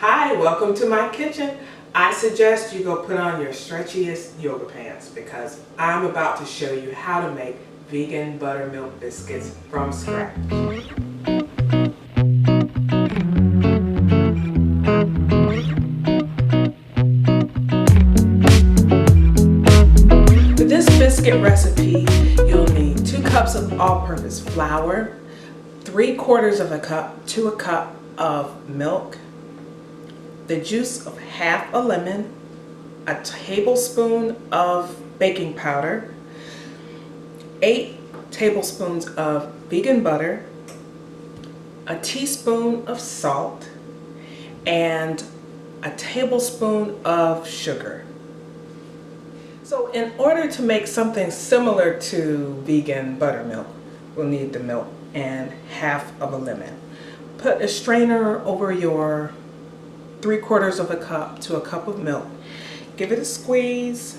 Hi, welcome to my kitchen. I suggest you go put on your stretchiest yoga pants because I'm about to show you how to make vegan buttermilk biscuits from scratch. For this biscuit recipe, you'll need 2 cups of all-purpose flour, 3/4 of a cup to a cup of milk, the juice of half a lemon, a tablespoon of baking powder, 8 tablespoons of vegan butter, a teaspoon of salt, and a tablespoon of sugar. So in order to make something similar to vegan buttermilk, we'll need the milk and half of a lemon. Put a strainer over your 3/4 of a cup to a cup of milk. Give it a squeeze.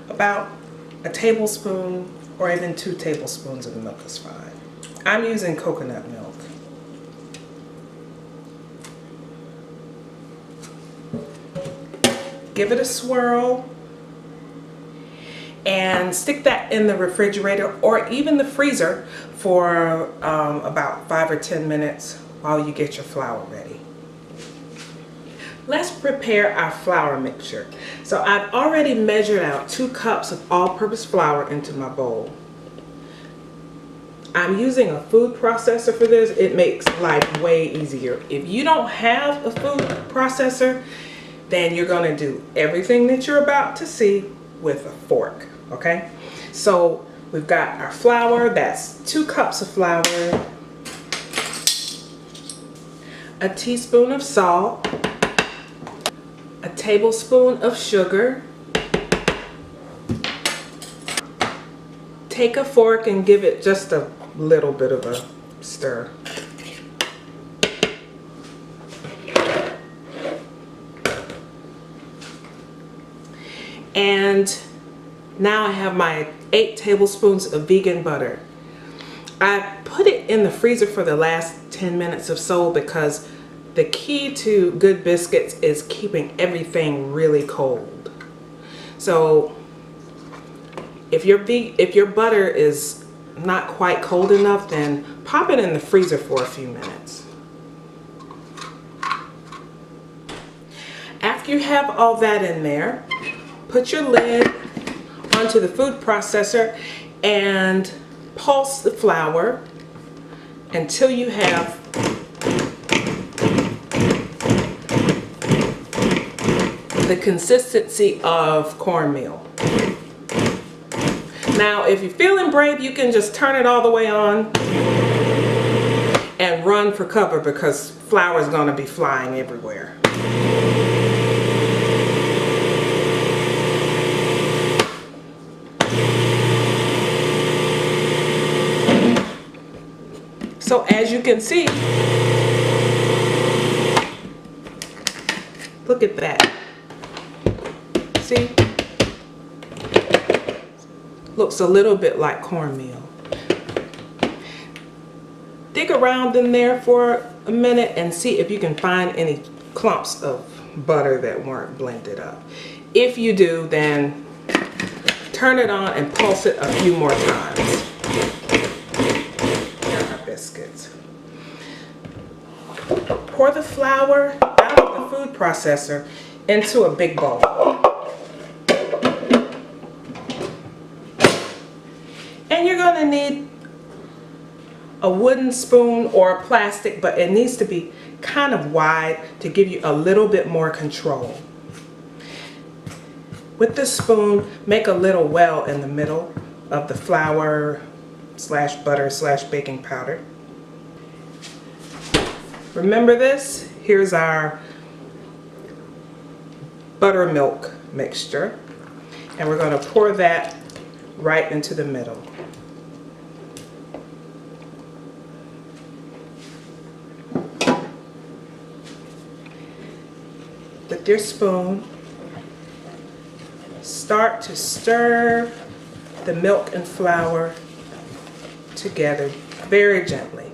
About a tablespoon or even 2 tablespoons of milk is fine. I'm using coconut milk. Give it a swirl and stick that in the refrigerator or even the freezer for about 5 or 10 minutes while you get your flour ready. Let's prepare our flour mixture. So I've already measured out 2 cups of all-purpose flour into my bowl. I'm using a food processor for this. It makes life way easier. If you don't have a food processor, then you're going to do everything that you're about to see with a fork, okay? So we've got our flour, that's 2 cups of flour, a teaspoon of salt, a tablespoon of sugar. Take a fork and give it just a little bit of a stir. And now I have my 8 tablespoons of vegan butter. I put it in the freezer for the last 10 minutes or so because the key to good biscuits is keeping everything really cold. So if your butter is not quite cold enough, then pop it in the freezer for a few minutes. After you have all that in there, put your lid onto the food processor and pulse the flour until you have the consistency of cornmeal. Now, if you're feeling brave, you can just turn it all the way on and run for cover because flour is going to be flying everywhere. So as you can see, look at that. See? Looks a little bit like cornmeal. Dig around in there for a minute and see if you can find any clumps of butter that weren't blended up. If you do, then turn it on and pulse it a few more times. Biscuits. Pour the flour out of the food processor into a big bowl. And you're going to need a wooden spoon or a plastic, but it needs to be kind of wide to give you a little bit more control. With the spoon, make a little well in the middle of the flour / butter / baking powder. Remember this? Here's our buttermilk mixture, and we're going to pour that right into the middle. With your spoon, start to stir the milk and flour together very gently.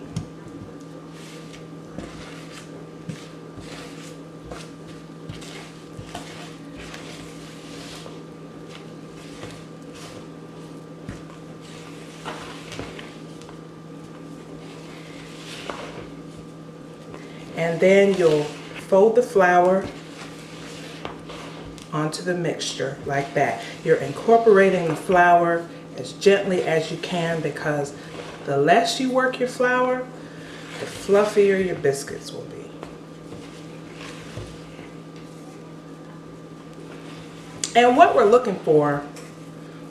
And then you'll fold the flour onto the mixture like that. You're incorporating the flour as gently as you can, because the less you work your flour, the fluffier your biscuits will be. And what we're looking for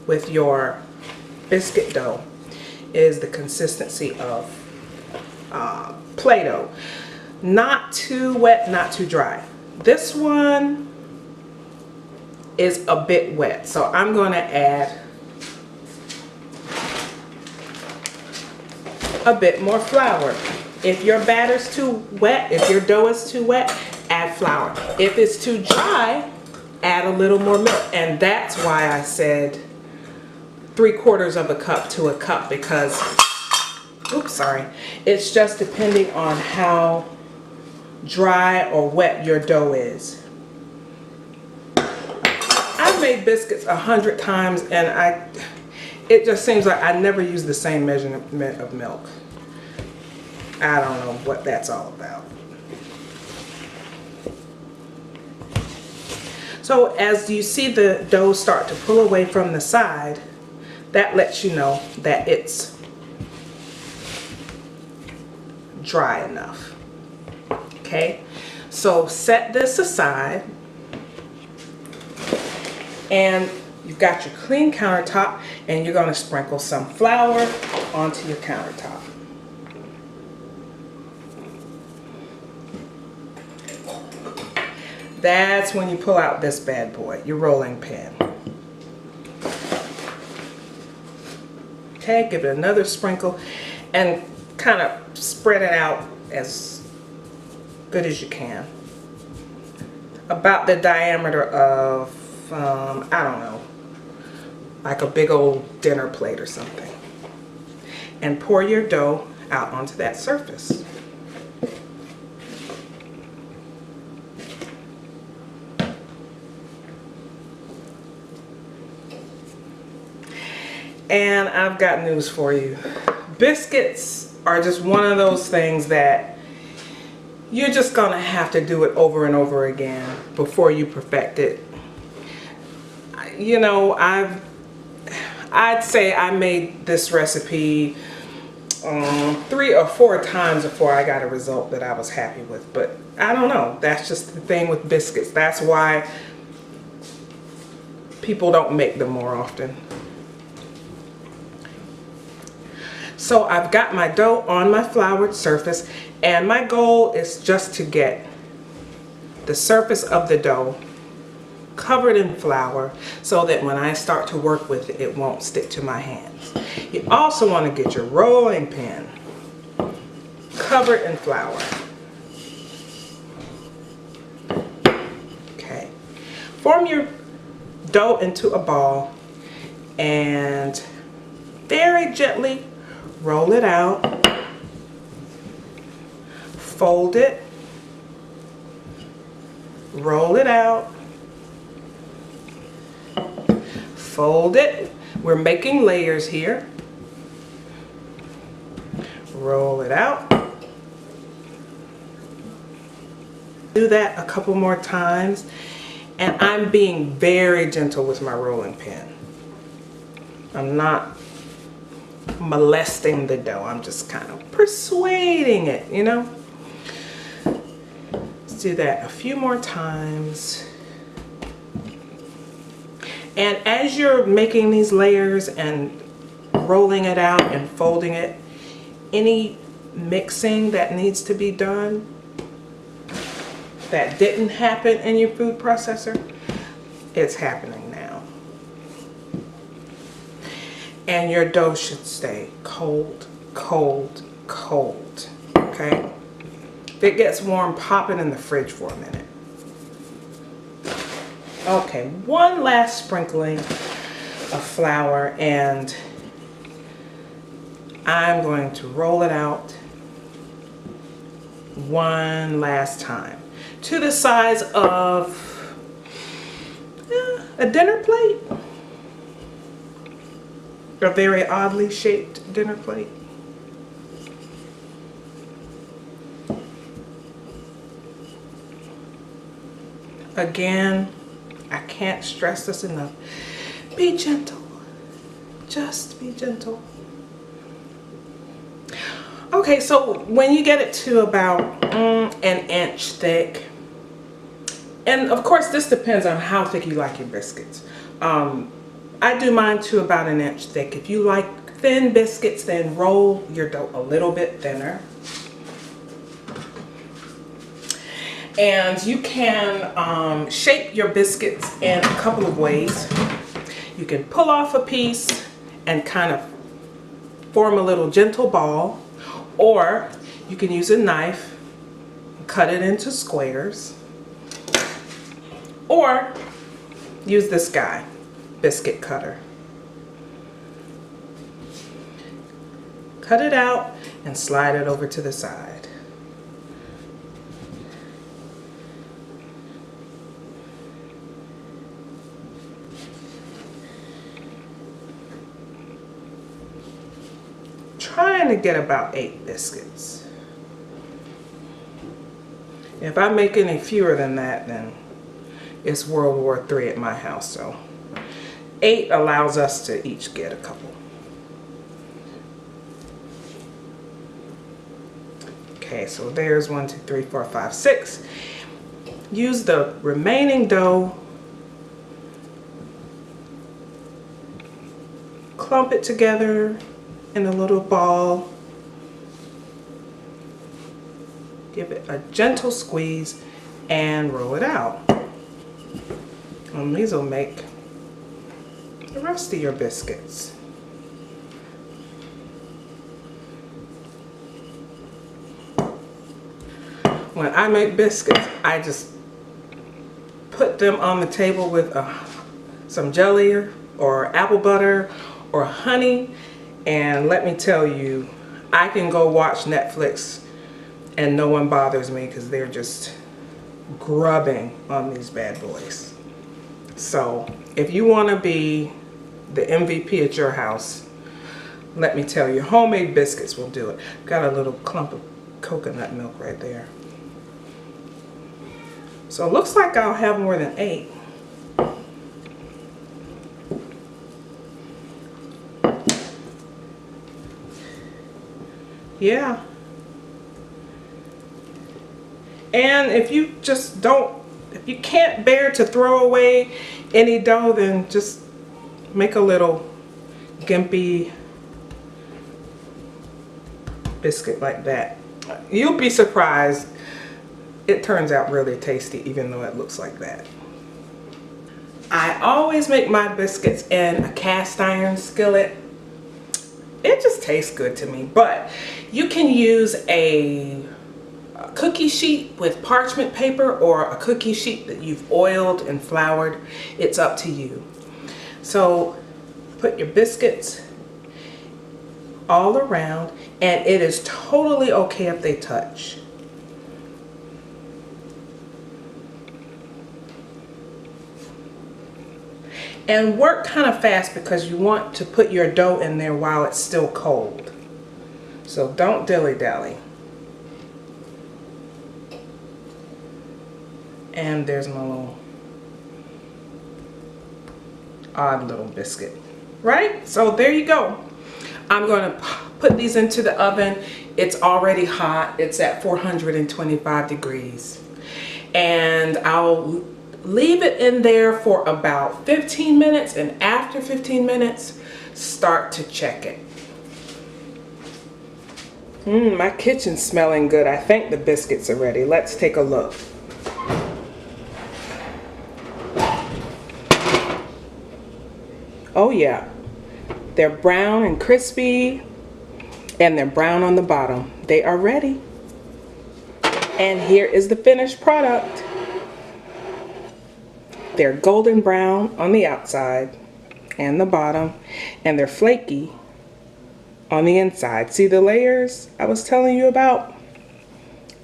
with your biscuit dough is the consistency of Play-Doh. Not too wet, not too dry. This one is a bit wet, so I'm going to add a bit more flour. If your batter's too wet, if your dough is too wet, add flour. If it's too dry, add a little more milk. And that's why I said 3/4 of a cup to a cup, because, oops, sorry, it's just depending on how dry or wet your dough is. I've made biscuits 100 times, and it just seems like I never use the same measurement of milk. I don't know what that's all about. So as you see the dough start to pull away from the side, that lets you know that it's dry enough. Okay, so set this aside, and you've got your clean countertop, and you're going to sprinkle some flour onto your countertop. That's when you pull out this bad boy, your rolling pin. Okay, give it another sprinkle and kind of spread it out as good as you can. About the diameter of, I don't know, like a big old dinner plate or something. And pour your dough out onto that surface. And I've got news for you. Biscuits are just one of those things that you're just gonna have to do it over and over again before you perfect it. You know, I'd say I made this recipe 3 or 4 times before I got a result that I was happy with. But I don't know, that's just the thing with biscuits. That's why people don't make them more often. So I've got my dough on my floured surface, and my goal is just to get the surface of the dough covered in flour so that when I start to work with it, it won't stick to my hands. You also want to get your rolling pin covered in flour. Okay. Form your dough into a ball and very gently roll it out, fold it, roll it out, fold it. We're making layers here. Roll it out. Do that a couple more times, and I'm being very gentle with my rolling pin. I'm not molesting the dough. I'm just kind of persuading it, you know. Let's do that a few more times. And as you're making these layers and rolling it out and folding it, any mixing that needs to be done that didn't happen in your food processor, it's happening now. And your dough should stay cold, cold, cold, okay? If it gets warm, pop it in the fridge for a minute. Okay, one last sprinkling of flour, and I'm going to roll it out one last time to the size of a dinner plate. A very oddly shaped dinner plate. Again, I can't stress this enough. Be gentle. Just be gentle. Okay, so when you get it to about an inch thick, and of course this depends on how thick you like your biscuits. I do mine to about an inch thick. If you like thin biscuits, then roll your dough a little bit thinner. And you can shape your biscuits in a couple of ways. You can pull off a piece and kind of form a little gentle ball, or you can use a knife, cut it into squares, or use this guy, biscuit cutter. Cut it out and slide it over to the side. Trying to get about 8 biscuits. If I make any fewer than that, then it's World War III at my house. So 8 allows us to each get a couple. Okay, so there's 1, 2, 3, 4, 5, 6. Use the remaining dough, clump it together in a little ball, give it a gentle squeeze, and roll it out. And these will make the rest of your biscuits. When I make biscuits, I just put them on the table with some jelly or apple butter or honey. And let me tell you, I can go watch Netflix and no one bothers me because they're just grubbing on these bad boys. So if you want to be the MVP at your house, let me tell you, homemade biscuits will do it. Got a little clump of coconut milk right there. So it looks like I'll have more than 8. Yeah. And if you just don't, if you can't bear to throw away any dough, then just make a little gimpy biscuit like that. You'll be surprised. It turns out really tasty even though it looks like that. I always make my biscuits in a cast iron skillet. It just tastes good to me, but you can use a cookie sheet with parchment paper or a cookie sheet that you've oiled and floured. It's up to you. So put your biscuits all around, and it is totally okay if they touch. And work kind of fast because you want to put your dough in there while it's still cold. So don't dilly-dally. And there's my little odd little biscuit. Right? So there you go. I'm going to put these into the oven. It's already hot. It's at 425 degrees. And I'll leave it in there for about 15 minutes, and after 15 minutes, start to check it. My kitchen's smelling good. I think the biscuits are ready. Let's take a look. Oh yeah, they're brown and crispy, and they're brown on the bottom. They are ready. And here is the finished product. They're golden brown on the outside and the bottom, and they're flaky on the inside. See the layers I was telling you about?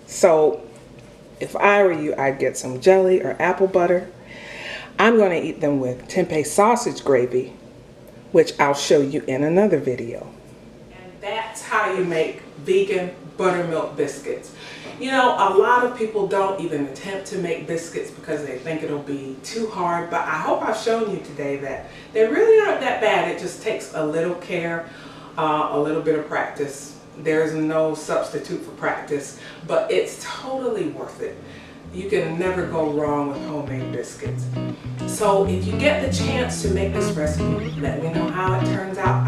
So if I were you, I'd get some jelly or apple butter. I'm going to eat them with tempeh sausage gravy, which I'll show you in another video. And that that's how you make vegan buttermilk biscuits. You know, a lot of people don't even attempt to make biscuits because they think it'll be too hard, but I hope I've shown you today that they really aren't that bad. It just takes a little care, a little bit of practice. There's no substitute for practice, but it's totally worth it. You can never go wrong with homemade biscuits. So if you get the chance to make this recipe, let me know how it turns out